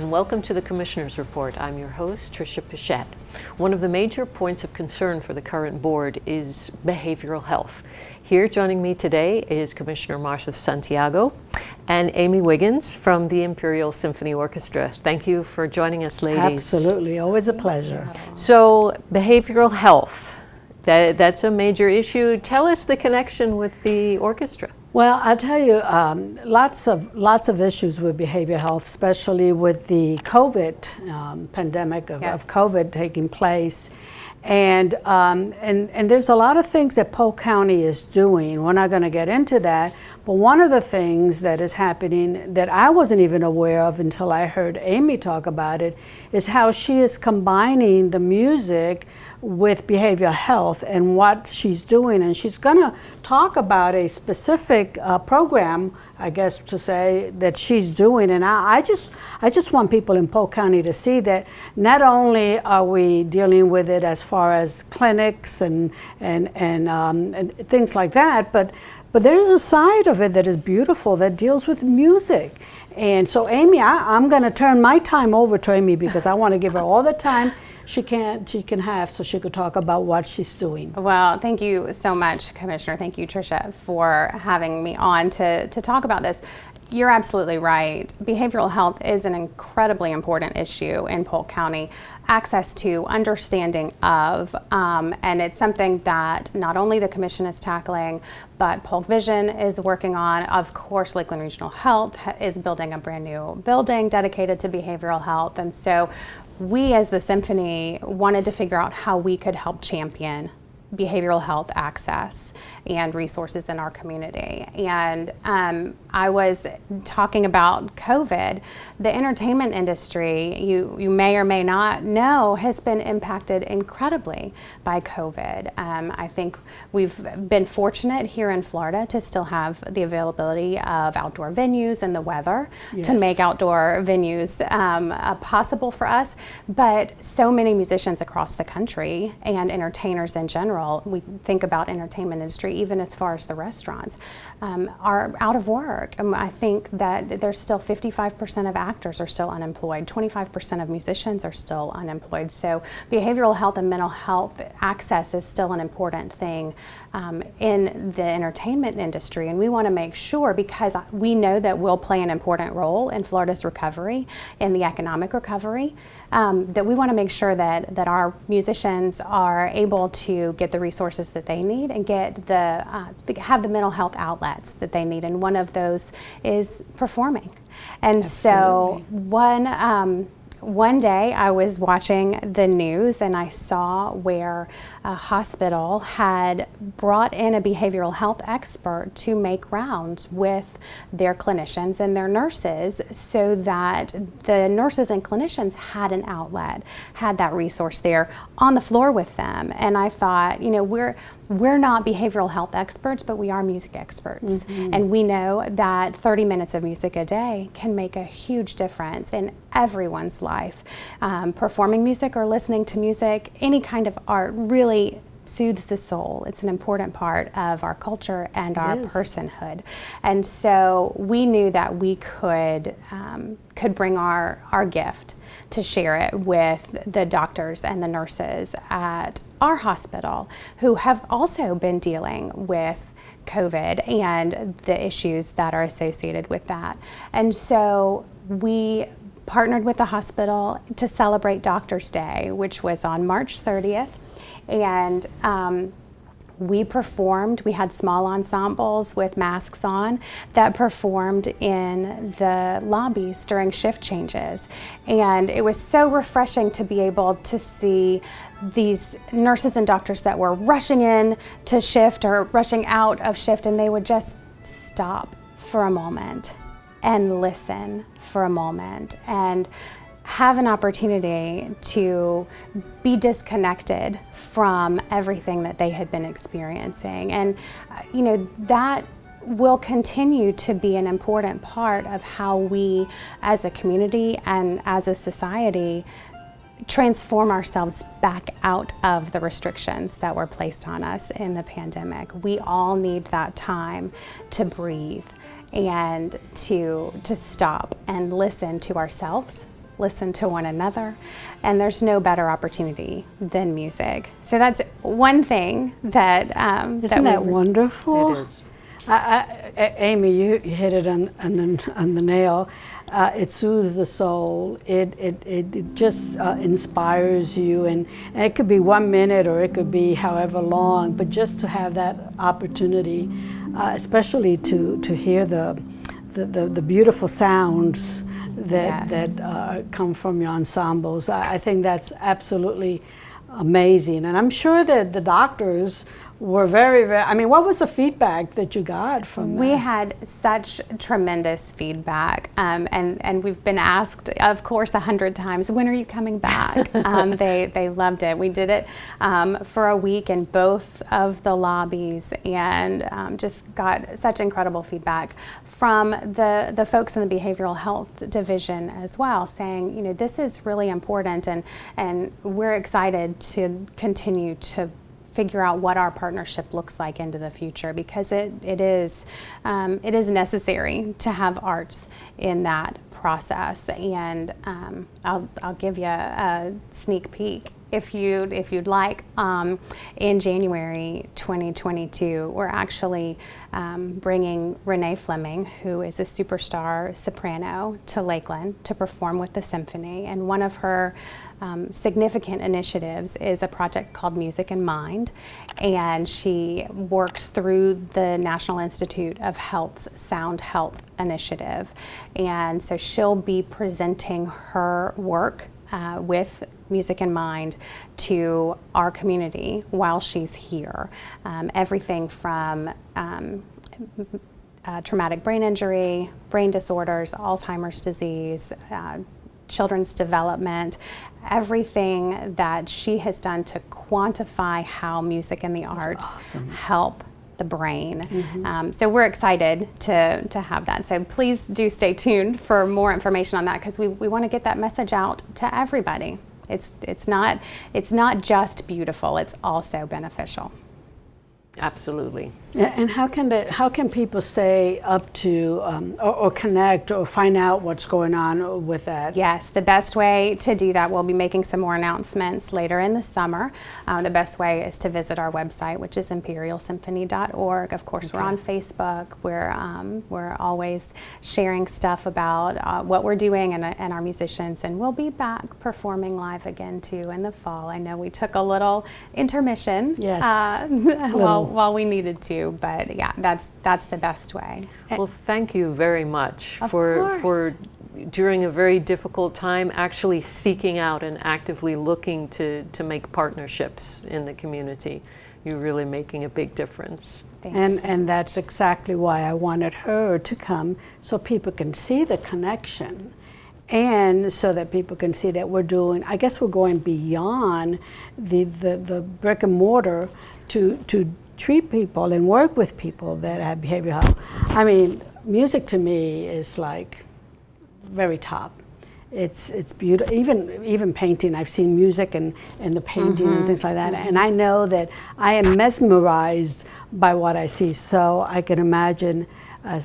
and welcome to the Commissioner's Report. I'm your host, Tricia Pichette. One of the major points of concern for the current board is behavioral health. Here joining me today is Commissioner Marcia Santiago and Amy Wiggins from the Imperial Symphony Orchestra. Thank you for joining us, ladies. Absolutely, always a pleasure. So, behavioral health, that's a major issue. Tell us the connection with the orchestra. Well, I'll tell you, lots of issues with behavioral health, especially with the COVID pandemic of COVID taking place. And there's a lot of things that Polk County is doing. We're not going to get into that, but one of the things that is happening that I wasn't even aware of until I heard Amy talk about it is how she is combining the music with behavioral health and what she's doing. And she's going to talk about a specific program, I guess to say, that she's doing. And I just want people in Polk County to see that not only are we dealing with it as far as clinics and things like that, but there's a side of it that is beautiful that deals with music. And so Amy, I'm going to turn my time over to Amy because I want to give her all the time she can have so she could talk about what she's doing. Well, thank you so much, Commissioner. Thank you, Tricia, for having me on to talk about this. You're absolutely right. Behavioral health is an incredibly important issue in Polk County. Access to, understanding of, and it's something that not only the Commission is tackling, but Polk Vision is working on. Of course, Lakeland Regional Health is building a brand new building dedicated to behavioral health. And so we as the Symphony wanted to figure out how we could help champion behavioral health access and resources in our community. And I was talking about COVID. The entertainment industry, you may or may not know, has been impacted incredibly by COVID. I think we've been fortunate here in Florida to still have the availability of outdoor venues and the weather to make outdoor venues possible for us. But so many musicians across the country and entertainers in general, we think about entertainment industry even as far as the restaurants, are out of work. I think that there's still 55% of actors are still unemployed, 25% of musicians are still unemployed. So behavioral health and mental health access is still an important thing in the entertainment industry. And we want to make sure, because we know that we'll play an important role in Florida's recovery, in the economic recovery, that we want to make sure that our musicians are able to get the resources that they need and get have the mental health outlets that they need. And one of those is performing. And Absolutely. So one day I was watching the news and I saw where a hospital had brought in a behavioral health expert to make rounds with their clinicians and their nurses so that the nurses and clinicians had an outlet, had that resource there on the floor with them. And I thought, we're not behavioral health experts, but we are music experts. Mm-hmm. And we know that 30 minutes of music a day can make a huge difference in everyone's life. Performing music or listening to music, any kind of art, really soothes the soul. It's an important part of our culture and our personhood. And so we knew that we could bring our gift to share it with the doctors and the nurses at our hospital who have also been dealing with COVID and the issues that are associated with that. And so we partnered with the hospital to celebrate Doctors' Day, which was on March 30th. And we performed, we had small ensembles with masks on that performed in the lobbies during shift changes. And it was so refreshing to be able to see these nurses and doctors that were rushing in to shift or rushing out of shift, and they would just stop for a moment and listen for a moment and have an opportunity to be disconnected from everything that they had been experiencing. And that will continue to be an important part of how we as a community and as a society transform ourselves back out of the restrictions that were placed on us in the pandemic. We all need that time to breathe and to stop and listen to ourselves, listen to one another, and there's no better opportunity than music. So that's one thing that Isn't that wonderful? It is. Amy, you hit it on the nail. It soothes the soul. It just inspires you, and it could be 1 minute or it could be however long. But just to have that opportunity, especially to hear the beautiful sounds that come from your ensembles, I think that's absolutely amazing. And I'm sure that the doctors were very, I mean, what was the feedback that you got from that? We had such tremendous feedback, and we've been asked, of course, 100 times, when are you coming back? They loved it. We did it for a week in both of the lobbies, and just got such incredible feedback from the folks in the behavioral health division as well, saying, you know, this is really important, and we're excited to continue to figure out what our partnership looks like into the future, because it is necessary to have arts in that process. And I'll give you a sneak peek if you'd like. In January 2022, we're actually bringing Renee Fleming, who is a superstar soprano, to Lakeland to perform with the Symphony. And one of her significant initiatives is a project called Music in Mind, and she works through the National Institute of Health's Sound Health Initiative. And so she'll be presenting her work with Music in Mind to our community while she's here. Everything from traumatic brain injury, brain disorders, Alzheimer's disease, children's development, everything that she has done to quantify how music and the arts help the brain. Mm-hmm. So we're excited to have that. So please do stay tuned for more information on that, because we want to get that message out to everybody. It's not just beautiful, it's also beneficial. Absolutely. And how can people stay up to or connect or find out what's going on with that? Yes, the best way to do that, we'll be making some more announcements later in the summer. The best way is to visit our website, which is imperialsymphony.org. Of course, we're on Facebook. We're always sharing stuff about what we're doing and our musicians, and we'll be back performing live again too in the fall. I know we took a little intermission, yes, while we needed to. But yeah, that's the best way. Well, thank you very much for course. during a very difficult time, actually seeking out and actively looking to make partnerships in the community. You're really making a big difference. Thanks. And that's exactly why I wanted her to come, so people can see the connection, and so that people can see that we're going beyond the brick and mortar to treat people and work with people that have behavioral health. I mean, music to me is like very top. It's beautiful. Even painting, I've seen music and the painting and things like that, and I know that I am mesmerized by what I see. So I can imagine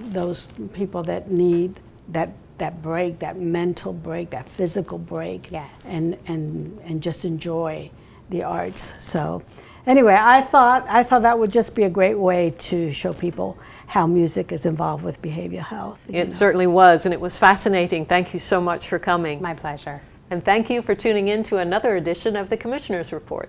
those people that need that break, that mental break, that physical break, yes, and just enjoy the arts. So anyway, I thought that would just be a great way to show people how music is involved with behavioral health. It certainly was, and it was fascinating. Thank you so much for coming. My pleasure. And thank you for tuning in to another edition of the Commissioner's Report.